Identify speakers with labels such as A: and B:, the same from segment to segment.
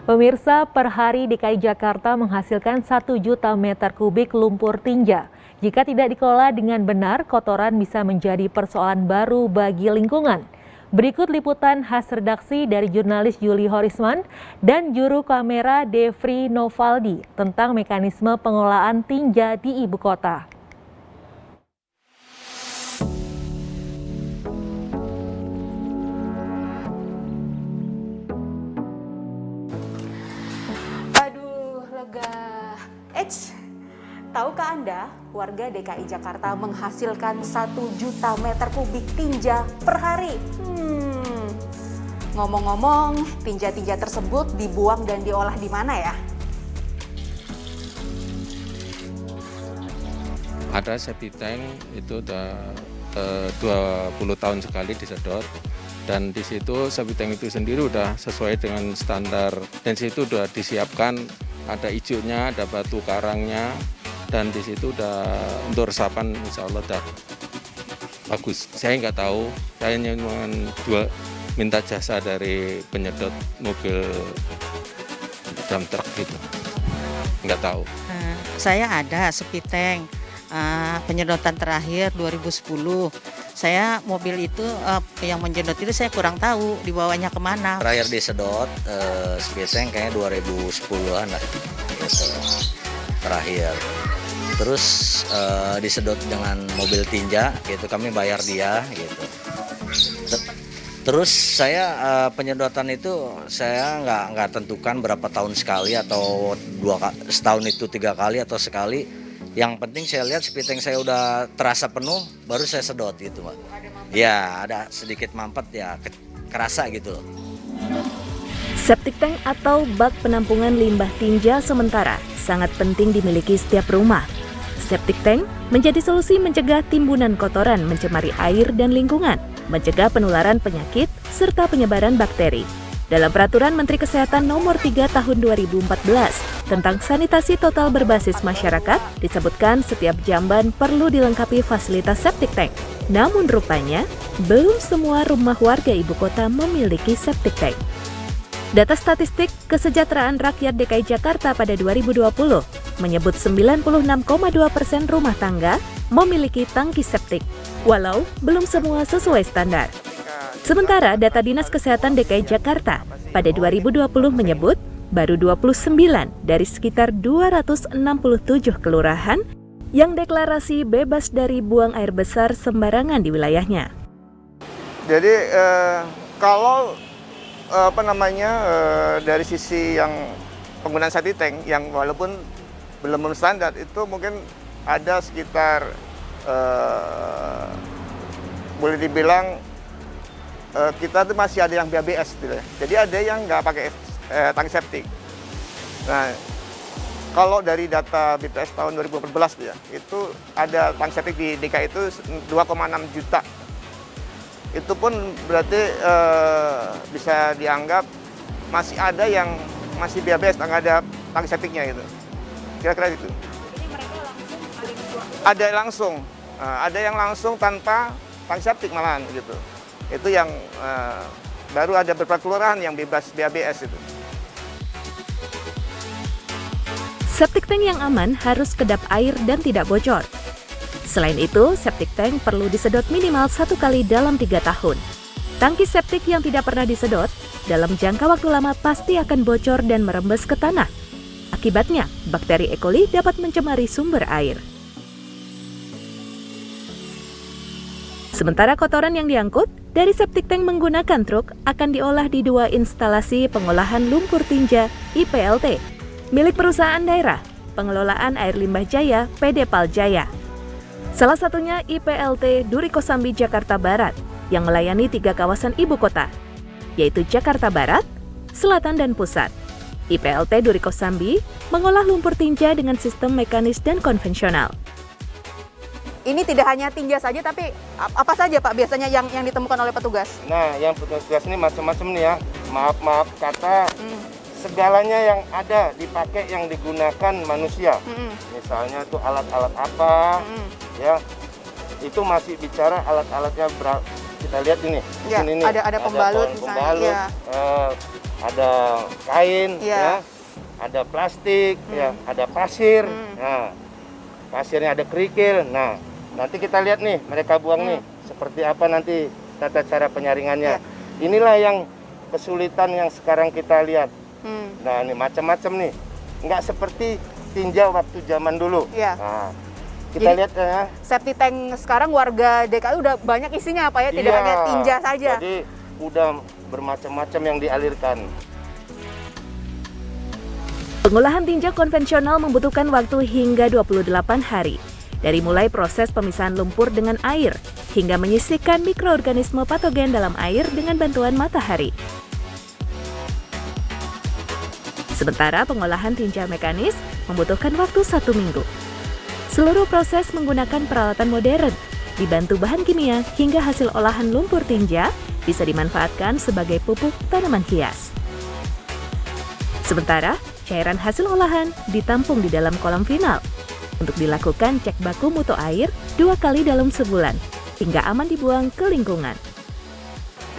A: Pemirsa, per hari DKI Jakarta menghasilkan 1 juta meter kubik lumpur tinja. Jika tidak dikelola dengan benar, kotoran bisa menjadi persoalan baru bagi lingkungan. Berikut liputan khas redaksi dari jurnalis Yuli Horisman dan juru kamera Devri Novaldi tentang mekanisme pengolahan tinja di ibu kota.
B: Tahukah Anda, warga DKI Jakarta menghasilkan 1 juta meter kubik tinja per hari? Ngomong-ngomong, tinja-tinja tersebut dibuang dan diolah di mana ya?
C: Ada septic tank itu udah 20 tahun sekali disedot, dan di situ septic tank itu sendiri udah sesuai dengan standar, dan situ udah disiapkan ada hijaunya, ada batu karangnya, dan di situ udah untuk resapan insya Allah udah bagus. Saya nggak tahu, saya cuma minta jasa dari penyedot mobil dump truck gitu, nggak tahu.
D: Saya ada septic tank, penyedotan terakhir 2010. Saya mobil itu yang menyedot itu saya kurang tahu dibawanya kemana.
E: Terakhir disedot septic tank kayaknya 2010-an lah gitu, terakhir. Terus disedot dengan mobil tinja gitu, kami bayar dia gitu. Terus saya penyedotan itu saya nggak tentukan berapa tahun sekali atau setahun itu 3 kali atau sekali. Yang penting saya lihat septic tank saya udah terasa penuh, baru saya sedot gitu, Mbak. Ya, ada sedikit mampet ya, kerasa gitu loh.
F: Septic tank atau bak penampungan limbah tinja sementara sangat penting dimiliki setiap rumah. Septic tank menjadi solusi mencegah timbunan kotoran mencemari air dan lingkungan, mencegah penularan penyakit, serta penyebaran bakteri. Dalam Peraturan Menteri Kesehatan Nomor 3 Tahun 2014 tentang sanitasi total berbasis masyarakat, disebutkan setiap jamban perlu dilengkapi fasilitas septic tank. Namun rupanya, belum semua rumah warga ibu kota memiliki septic tank. Data statistik Kesejahteraan Rakyat DKI Jakarta pada 2020 menyebut 96,2% rumah tangga memiliki tangki septik, walau belum semua sesuai standar. Sementara data Dinas Kesehatan DKI Jakarta pada 2020 menyebut baru 29 dari sekitar 267 kelurahan yang deklarasi bebas dari buang air besar sembarangan di wilayahnya.
G: Jadi kalau dari sisi yang penggunaan septic tank yang walaupun belum standar itu mungkin ada sekitar boleh dibilang kita tuh masih ada yang BABS gitu ya. Jadi ada yang nggak pakai tangki septik. Nah, kalau dari data BPS tahun 2014 ya, itu ada tangki septik di DKI itu 2,6 juta. Itu pun berarti bisa dianggap masih ada yang masih BABS, nggak ada tangki septiknya gitu. Kira-kira itu.
B: Jadi mereka langsung
G: ada langsung, ada yang langsung tanpa tangki septik malahan gitu. Itu yang baru ada beberapa kelurahan yang bebas BABS itu.
F: Septic tank yang aman harus kedap air dan tidak bocor. Selain itu, septic tank perlu disedot minimal 1 kali dalam 3 tahun. Tangki septik yang tidak pernah disedot, dalam jangka waktu lama pasti akan bocor dan merembes ke tanah. Akibatnya, bakteri E. coli dapat mencemari sumber air. Sementara kotoran yang diangkut dari septic tank menggunakan truk akan diolah di 2 instalasi pengolahan lumpur tinja IPLT, milik perusahaan daerah, Pengelolaan Air Limbah Jaya PD PAL Jaya. Salah satunya IPLT Duri Kosambi Jakarta Barat yang melayani 3 kawasan ibu kota, yaitu Jakarta Barat, Selatan, dan Pusat. IPLT Duri Kosambi mengolah lumpur tinja dengan sistem mekanis dan konvensional.
B: Ini tidak hanya tinja saja, tapi apa saja Pak biasanya yang ditemukan oleh petugas?
H: Nah, yang petugas ini macam-macam nih ya. Maaf kata, segalanya yang ada dipakai yang digunakan manusia. Misalnya itu alat-alat apa, ya. Itu masih bicara alat-alatnya kita lihat ini.
B: Ya,
H: ini
B: ada pembalut misalnya.
H: Pembalut,
B: ya.
H: ada kain, ya, ada plastik, ya, ada pasir. Nah, pasirnya ada kerikil. Nah, nanti kita lihat nih mereka buang nih seperti apa nanti tata cara penyaringannya. Inilah yang kesulitan yang sekarang kita lihat. Nah, ini macam-macam nih, nggak seperti tinja waktu zaman dulu. Nah, kita lihat ya.
B: Septic tank sekarang warga DKI udah banyak isinya Pak ya, tidak hanya tinja saja.
H: Jadi udah bermacam-macam yang dialirkan.
F: Pengolahan tinja konvensional membutuhkan waktu hingga 28 hari. Dari mulai proses pemisahan lumpur dengan air, hingga menyisihkan mikroorganisme patogen dalam air dengan bantuan matahari. Sementara pengolahan tinja mekanis membutuhkan waktu 1 minggu. Seluruh proses menggunakan peralatan modern, dibantu bahan kimia hingga hasil olahan lumpur tinja bisa dimanfaatkan sebagai pupuk tanaman hias. Sementara, cairan hasil olahan ditampung di dalam kolam final untuk dilakukan cek baku mutu air 2 kali dalam sebulan hingga aman dibuang ke lingkungan.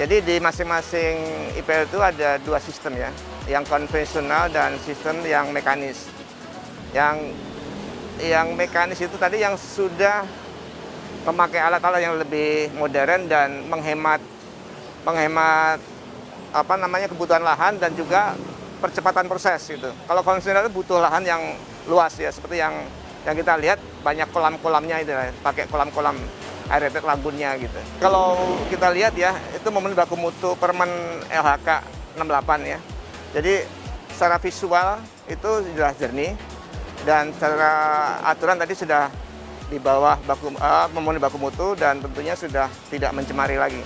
G: Jadi di masing-masing IPL itu ada 2 sistem ya, yang konvensional dan sistem yang mekanis. Yang mekanis itu tadi yang sudah memakai alat-alat yang lebih modern dan menghemat kebutuhan lahan dan juga percepatan proses gitu. Kalau konvensional itu butuh lahan yang luas ya, seperti yang kita lihat banyak kolam-kolamnya itu, pakai kolam-kolam aerated lagunnya gitu. Kalau kita lihat ya, itu memenuhi baku mutu permen LHK 68 ya. Jadi secara visual itu sudah jernih dan secara aturan tadi sudah di bawah memenuhi baku mutu dan tentunya sudah tidak mencemari lagi.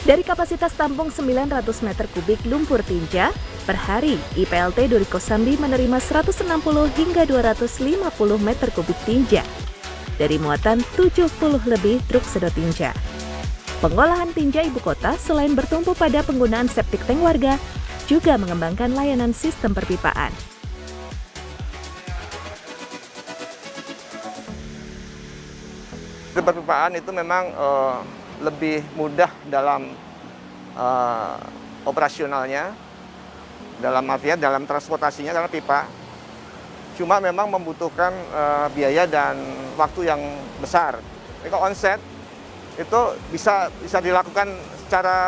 F: Dari kapasitas tampung 900 meter kubik lumpur tinja, per hari IPLT Duri Kosambi menerima 160 hingga 250 meter kubik tinja dari muatan 70 lebih truk sedot tinja. Pengolahan tinja ibu kota selain bertumpu pada penggunaan septic tank warga, juga mengembangkan layanan sistem perpipaan.
G: Sistem perpipaan itu memang lebih mudah dalam operasionalnya, dalam transportasinya karena pipa. Cuma memang membutuhkan biaya dan waktu yang besar. Jadi kalau onset itu bisa dilakukan secara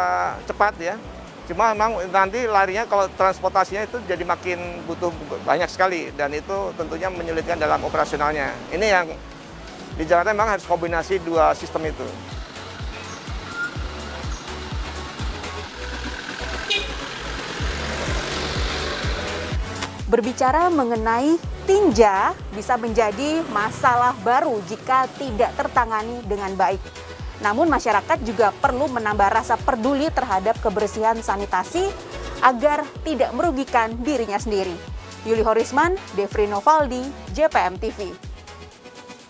G: cepat ya. Cuma memang nanti larinya kalau transportasinya itu jadi makin butuh banyak sekali dan itu tentunya menyulitkan dalam operasionalnya. Ini yang di Jakarta memang harus kombinasi 2 sistem itu.
B: Berbicara mengenai tinja bisa menjadi masalah baru jika tidak tertangani dengan baik. Namun masyarakat juga perlu menambah rasa peduli terhadap kebersihan sanitasi agar tidak merugikan dirinya sendiri. Yuli Horisman, Devri Novaldi, JPM TV.